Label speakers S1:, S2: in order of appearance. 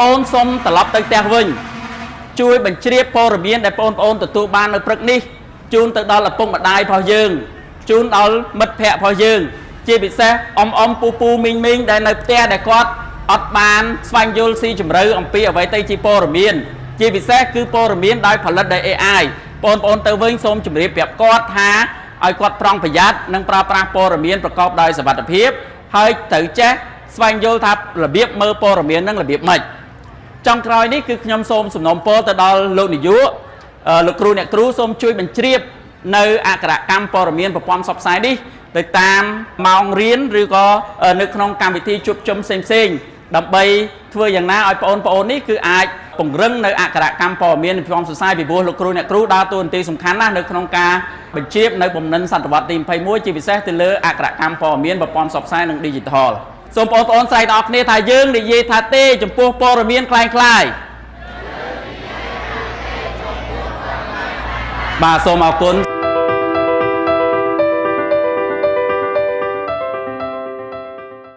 S1: អូនសូមត្រឡប់ទៅផ្ទះវិញជួយបញ្ជ្រាបព័ត៌មានដែលបងប្អូនទទួលបាននៅព្រឹកនេះជូនទៅដល់ឪពុកម្ដាយរបស់យើងជូនដល់មិត្តភ័ក្តិរបស់យើងជាពិសេសអ៊ំពូមីងដែលនៅផ្ទះដែលគាត់អត់បានស្វែងយល់ស៊ីជម្រៅអំពីអ្វីទៅជាព័ត៌មានជាពិសេសគឺព័ត៌មានដោយផលិតដោយ AI បងប្អូនទៅវិញសូមជម្រាបប្រាប់គាត់ថាឲ្យគាត់ប្រុងប្រយ័ត្ននិងប្រើប្រាស់ព័ត៌មានប្រកបដោយសុវត្ថិភាពហើយត្រូវចេះស្វែងយល់ថារបៀបមើលព័ត៌មាននឹងរបៀបម៉េចចុងក្រោយនេះគឺខ្ញុំសូមសំណូមពរទៅដល់លោកនាយកលោកគ្រូអ្នកគ្រូសូមជួយបញ្ជ្រាបនៅអក្សរកម្មព័ត៌មានប្រព័ន្ធផ្សព្វផ្សាយនេះទៅតាមម៉ោងរៀនឬក៏នៅក្នុងកម្មវិធីជួបជុំផ្សេងៗដើម្បីធ្វើយ៉ាងណាឲ្យបងប្អូននេះគឺអាចពង្រឹងនៅអក្សរកម្មព័ត៌មានប្រព័ន្ធផ្សព្វផ្សាយពីព្រោះលោកគ្រូអ្នកគ្រូដើរតួនាទីសំខាន់ណាស់នៅក្នុងការបញ្ជ្រាបនៅបំណិនសតវត្សទី21ជាពិសេសទៅលើអក្សរកម្មព័ត៌មានប្រព័ន្ធផ្សព្វផ្សាយនិង Digital សូមបងប្អូនស្រែកដល់គ្នាថាយើងនិយាយថាទេចំពោះព័ត៌មានคล้ายៗបាទសូមអរគុណ